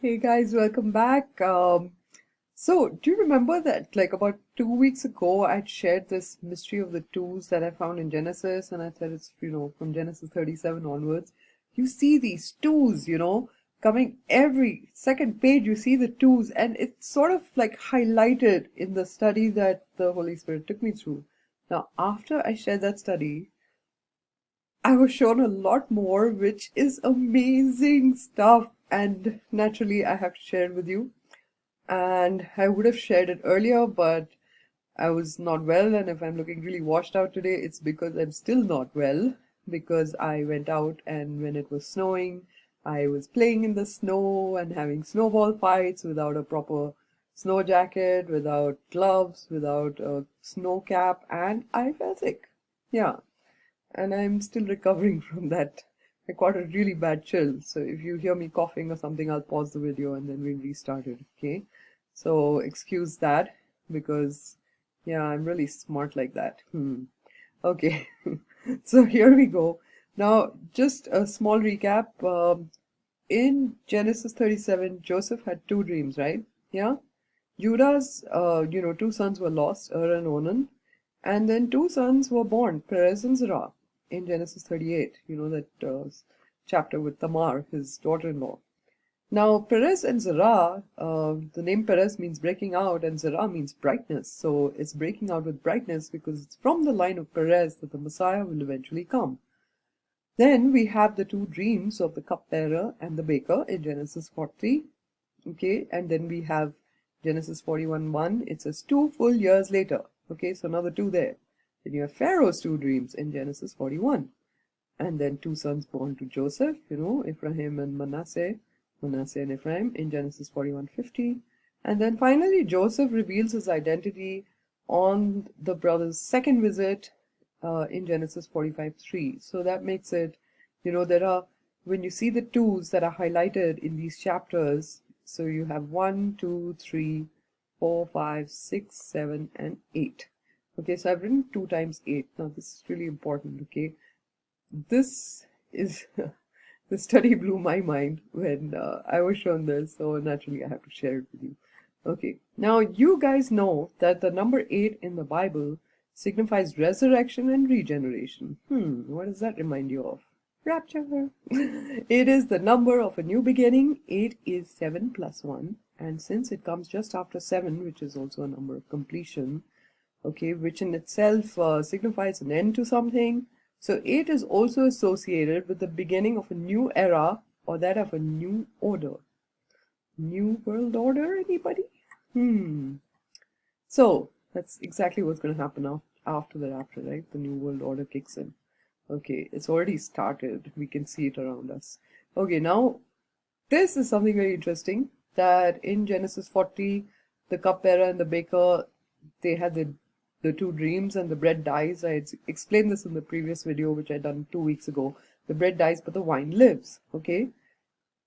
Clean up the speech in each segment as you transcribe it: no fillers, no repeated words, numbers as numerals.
Hey guys, welcome back. So, do you remember that like about 2 weeks ago, I'd shared this mystery of the twos that I found in Genesis, and I said it's from Genesis 37 onwards. You see these twos, coming every second page, you see the twos, and it's sort of like highlighted in the study that the Holy Spirit took me through. Now, after I shared that study, I was shown a lot more, which is amazing stuff, and naturally, I have to share it with you. And I would have shared it earlier, but I was not well, and if I'm looking really washed out today, it's because I'm still not well, because I went out and when it was snowing, I was playing in the snow and having snowball fights without a proper snow jacket, without gloves, without a snow cap, and I fell sick. Yeah, and I'm still recovering from that. I caught a really bad chill, so if you hear me coughing or something, I'll pause the video and then we'll restart it, okay? So excuse that because, yeah, I'm really smart like that. Okay, so here we go. Now, just a small recap. In Genesis 37, Joseph had two dreams, right? Yeah? Judah's, two sons were lost, and Onan, and then two sons were born, Perez and Zerah, in Genesis 38. You know that chapter with Tamar, his daughter-in-law. Now, Perez and Zerah, the name Perez means breaking out, and Zerah means brightness. So it's breaking out with brightness because it's from the line of Perez that the Messiah will eventually come. Then we have the two dreams of the cupbearer and the baker in Genesis 40. Okay, and then we have Genesis 41:1. It says 2 full years later. Okay, so another two there. Then you have Pharaoh's two dreams in Genesis 41. And then two sons born to Joseph, Ephraim and Manasseh and Ephraim in Genesis 41:50. And then finally, Joseph reveals his identity on the brothers' second visit in Genesis 45:3. So that makes it, there are, when you see the twos that are highlighted in these chapters, so you have 1, 2, 3, 4, 5, 6, 7, and 8. Okay, so I've written 2 times 8. Now this is really important, okay? This is the study blew my mind when I was shown this, so naturally I have to share it with you. Okay, now you guys know that the number 8 in the Bible signifies resurrection and regeneration. What does that remind you of? Rapture. It is the number of a new beginning. 8 is 7 plus 1, and since it comes just after 7, which is also a number of completion, okay, which in itself signifies an end to something. So 8 is also associated with the beginning of a new era or that of a new order. New world order, anybody? So that's exactly what's going to happen now after the rapture, right? The new world order kicks in. Okay, it's already started. We can see it around us. Okay, now this is something very interesting that in Genesis 40, the cupbearer and the baker, they had the two dreams and the bread dies. I had explained this in the previous video, which I done 2 weeks ago. The bread dies, but the wine lives. Okay.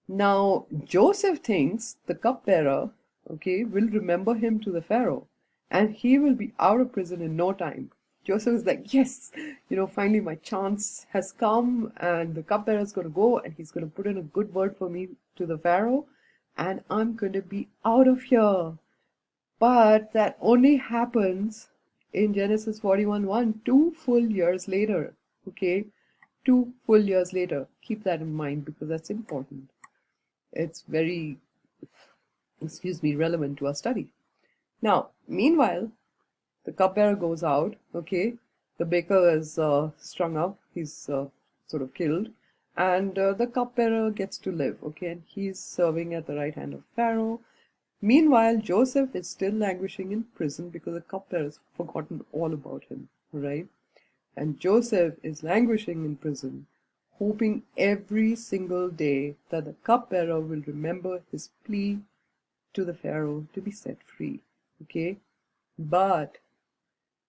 Now, Joseph thinks the cupbearer, okay, will remember him to the Pharaoh, and he will be out of prison in no time. Joseph is like, yes, finally my chance has come, and the cupbearer is going to go, and he's going to put in a good word for me to the Pharaoh, and I'm going to be out of here. But that only happens in Genesis 41:1, 2 full years later. Okay, 2 full years later. Keep that in mind because that's important. It's very, relevant to our study. Now, meanwhile, the cupbearer goes out, okay? The baker is strung up, he's sort of killed, and the cupbearer gets to live, okay? And he's serving at the right hand of Pharaoh. Meanwhile, Joseph is still languishing in prison because the cupbearer has forgotten all about him, right? And Joseph is languishing in prison, hoping every single day that the cupbearer will remember his plea to the Pharaoh to be set free, okay? But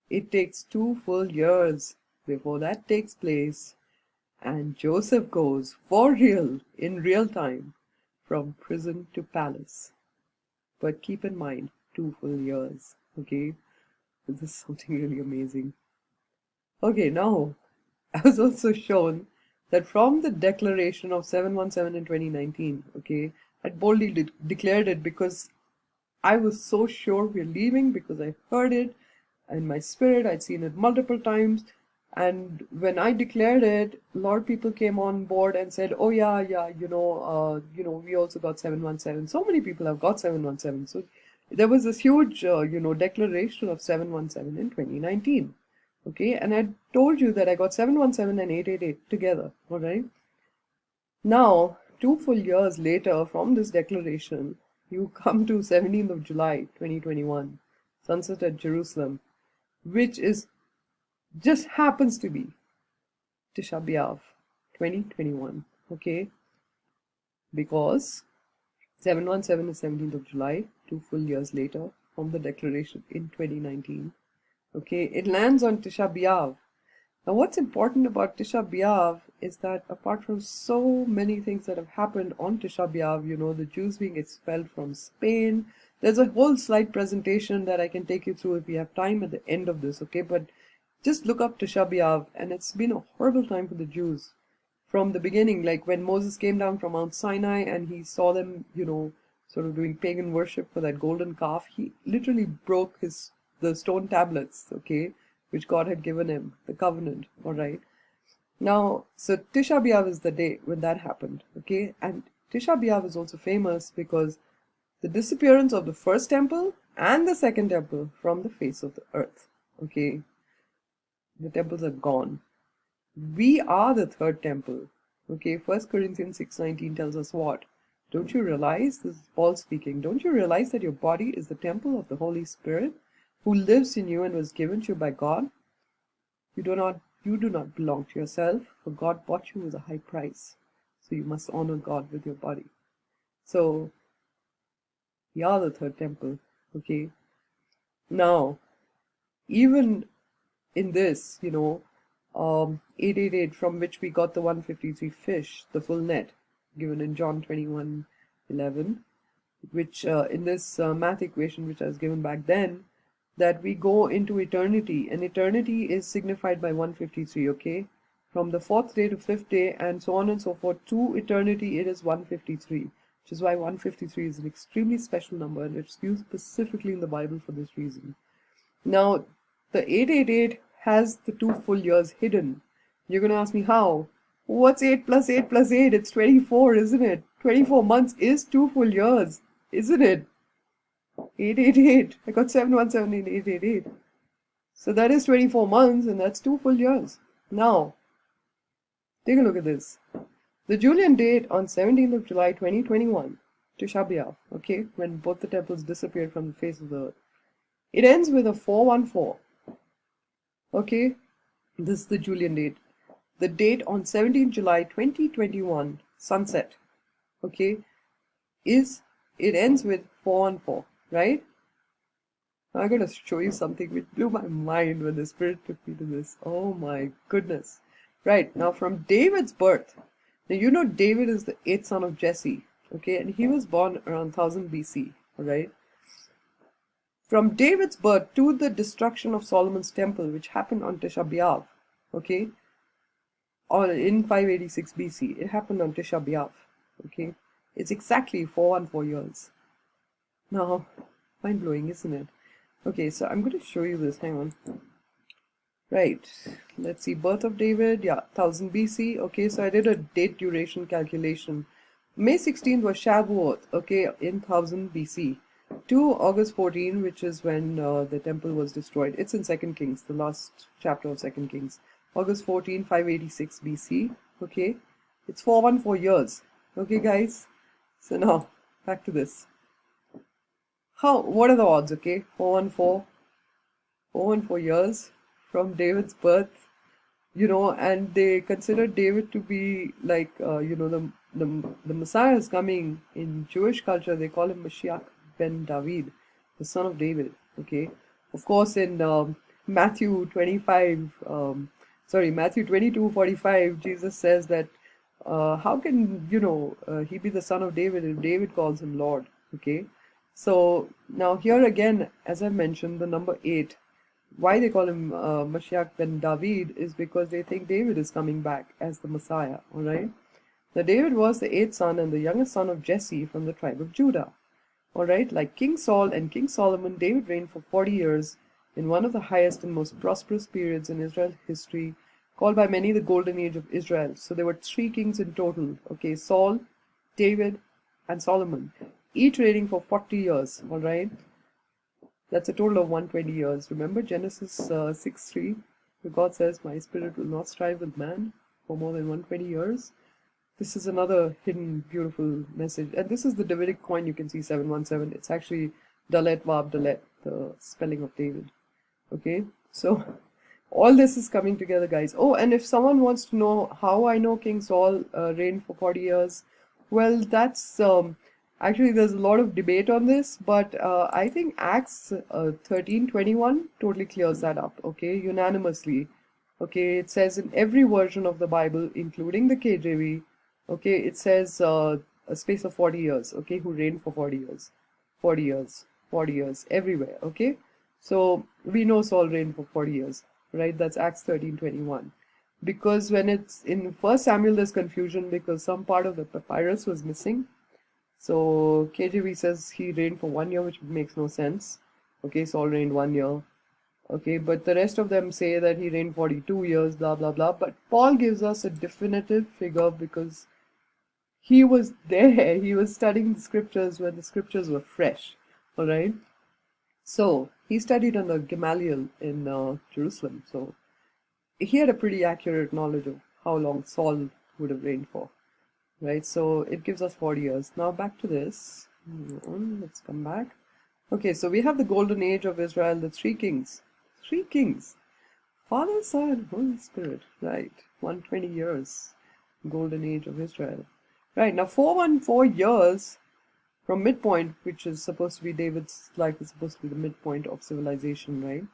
it takes 2 full years before that takes place, and Joseph goes for real, in real time, from prison to palace. But keep in mind, 2 full years, okay? This is something really amazing. Okay, now, I was also shown that from the declaration of 717 in 2019, okay, I boldly declared it because I was so sure we're leaving, because I heard it in my spirit. I'd seen it multiple times. And when I declared it, a lot of people came on board and said, "Oh yeah, yeah, we also got 717." So many people have got 717. So there was this huge, declaration of 717 in 2019. Okay, and I told you that I got 717 and 888 together. All right. Now, 2 full years later from this declaration, you come to 17th of July 2021, sunset at Jerusalem, which is just happens to be Tisha B'Av 2021, okay? Because 717 is 17th of July, 2 full years later from the declaration in 2019, okay? It lands on Tisha B'Av. Now, what's important about Tisha B'Av is that apart from so many things that have happened on Tisha B'Av, the Jews being expelled from Spain, there's a whole slide presentation that I can take you through if we have time at the end of this, okay? But just look up Tisha B'Av, and it's been a horrible time for the Jews from the beginning. Like when Moses came down from Mount Sinai and he saw them, sort of doing pagan worship for that golden calf, he literally broke the stone tablets, okay, which God had given him, the covenant, all right? Now, so Tisha B'Av is the day when that happened, okay? And Tisha B'Av is also famous because the disappearance of the first temple and the second temple from the face of the earth, okay? The temples are gone. We are the third temple, okay? 1 Corinthians 6:19 tells us what? Don't you realize, this is Paul speaking, don't you realize that your body is the temple of the Holy Spirit who lives in you and was given to you by God? You do not belong to yourself, for God bought you with a high price. So you must honor God with your body. So we are the third temple, okay? Now, even in this, 888, from which we got the 153 fish, the full net, given in John 21:11, which in this math equation which I was given back then, that we go into eternity, and eternity is signified by 153, okay? From the fourth day to fifth day, and so on and so forth, to eternity, it is 153, which is why 153 is an extremely special number, and it's used specifically in the Bible for this reason. Now, the 888 has the 2 full years hidden. You're going to ask me how? What's 8 plus 8 plus 8? It's 24, isn't it? 24 months is 2 full years, isn't it? 888. I got 717 in 888. So that is 24 months, and that's 2 full years. Now, take a look at this. The Julian date on 17th of July 2021, Tisha B'Av, okay, when both the temples disappeared from the face of the earth. It ends with a 414. Okay, this is the Julian date. The date on 17th July 2021, sunset, okay, it ends with 414, right? I'm going to show you something which blew my mind when the Spirit took me to this. Oh my goodness. Right, now from David's birth. Now David is the 8th son of Jesse, okay, and he was born around 1000 BC, alright? From David's birth to the destruction of Solomon's temple, which happened on Tisha B'Av, okay, in 586 BC, it happened on Tisha B'Av, okay? It's exactly 414 years. Now, mind-blowing, isn't it? Okay, so I'm going to show you this. Hang on. Right. Let's see. Birth of David. Yeah, 1000 BC. Okay, so I did a date duration calculation. May 16th was Shavuot, okay, in 1000 BC. To August 14, which is when the temple was destroyed. It's in 2 Kings, the last chapter of 2 Kings. August 14, 586 BC. Okay, it's 414 years. Okay, guys. So now, back to this. What are the odds, okay? 414 years from David's birth, and they consider David to be like, the Messiah is coming. In Jewish culture, they call him Mashiach ben David, the son of David, okay? Of course, in Matthew 22:45, Jesus says that, how can, he be the son of David if David calls him Lord, okay? So now here again, as I mentioned, the number 8, why they call him Mashiach ben David is because they think David is coming back as the Messiah, all right? Now, David was the eighth son and the youngest son of Jesse from the tribe of Judah. Alright, like King Saul and King Solomon, David reigned for 40 years in one of the highest and most prosperous periods in Israel history, called by many the Golden Age of Israel. So there were three kings in total, okay, Saul, David, and Solomon, each reigning for 40 years, alright? That's a total of 120 years. Remember Genesis 6:3, where God says, "My spirit will not strive with man for more than 120 years." This is another hidden, beautiful message. And this is the Davidic coin you can see, 717. It's actually Dalet Vav Dalet, the spelling of David. Okay, so all this is coming together, guys. Oh, and if someone wants to know how I know King Saul reigned for 40 years, well, that's actually there's a lot of debate on this, but I think Acts 13:21 totally clears that up, okay, unanimously. Okay, it says in every version of the Bible, including the KJV, okay, it says a space of 40 years, okay, who reigned for 40 years. 40 years, 40 years, everywhere, okay? So we know Saul reigned for 40 years, right? That's Acts 13:21. Because when it's in 1 Samuel, there's confusion because some part of the papyrus was missing. So KJV says he reigned for 1 year, which makes no sense. Okay, Saul reigned 1 year. Okay, but the rest of them say that he reigned 42 years, blah, blah, blah. But Paul gives us a definitive figure because he was there. He was studying the scriptures when the scriptures were fresh. All right. So he studied under Gamaliel in Jerusalem. So he had a pretty accurate knowledge of how long Saul would have reigned for. Right. So it gives us 40 years. Now back to this. Let's come back. Okay, so we have the golden age of Israel, the three kings. Three kings. Father, Son, Holy Spirit. Right. 120 years. Golden age of Israel. Right, now 414 years from midpoint, which is supposed to be David's life, is supposed to be the midpoint of civilization, right?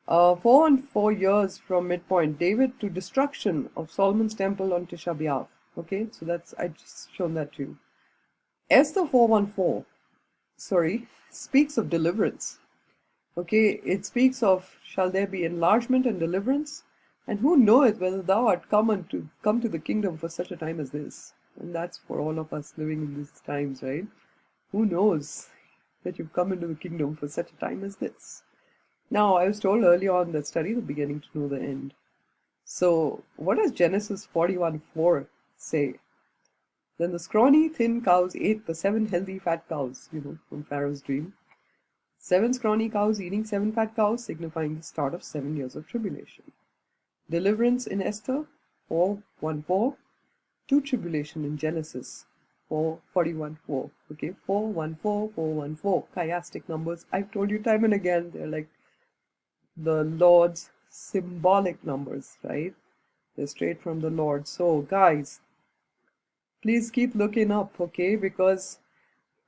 414 years from midpoint, David to destruction of Solomon's temple on Tisha B'Av. Okay, so that's, I just shown that to you. Esther 414, speaks of deliverance. Okay, it speaks of, shall there be enlargement and deliverance? And who knoweth whether thou art come to the kingdom for such a time as this? And that's for all of us living in these times, right? Who knows that you've come into the kingdom for such a time as this? Now, I was told early on that study the beginning to know the end. So, what does Genesis 41:4 say? Then the scrawny, thin cows ate the 7 healthy, fat cows, from Pharaoh's dream. 7 scrawny cows eating 7 fat cows, signifying the start of 7 years of tribulation. Deliverance in Esther 4:1-4. To tribulation in Genesis 4:41-4. Okay, 4:1-4, 4:1-4. Chiastic numbers. I've told you time and again, they're like the Lord's symbolic numbers, right? They're straight from the Lord. So, guys, please keep looking up, okay? Because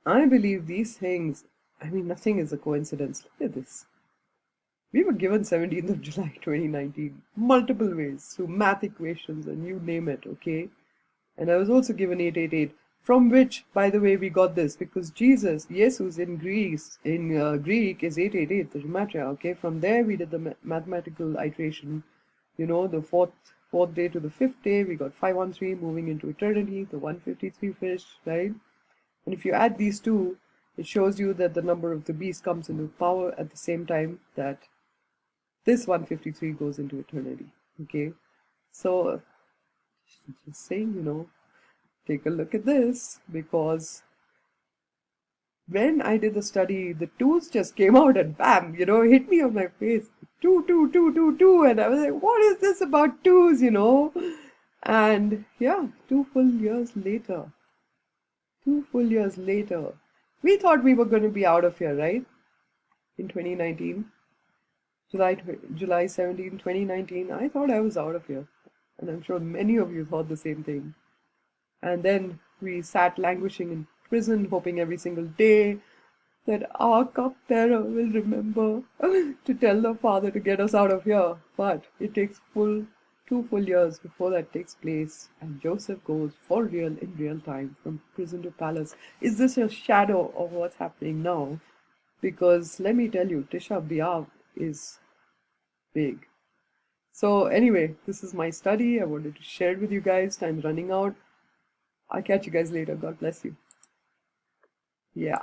I believe these things, nothing is a coincidence. Look at this. We were given 17th of July 2019, multiple ways, through math equations and you name it, okay? And I was also given 888, from which, by the way, we got this, because Jesus in Greek is 888, the gematria, okay? From there, we did the mathematical iteration, the fourth day to the 5th day, we got 513 moving into eternity, the 153 fish, right? And if you add these two, it shows you that the number of the beast comes into power at the same time that this 153 goes into eternity, okay? So, just saying, take a look at this, because when I did the study, the twos just came out and bam, hit me on my face. 2, 2, 2, 2, 2, and I was like, what is this about twos, And yeah, 2 full years later, we thought we were going to be out of here, right? In 2019, July 17, 2019, I thought I was out of here. And I'm sure many of you thought the same thing. And then we sat languishing in prison, hoping every single day that our cupbearer will remember to tell the Father to get us out of here. But it takes 2 full years before that takes place. And Joseph goes for real in real time from prison to palace. Is this a shadow of what's happening now? Because let me tell you, Tisha B'Av is big. So anyway, this is my study. I wanted to share it with you guys. Time's running out. I'll catch you guys later. God bless you. Yeah.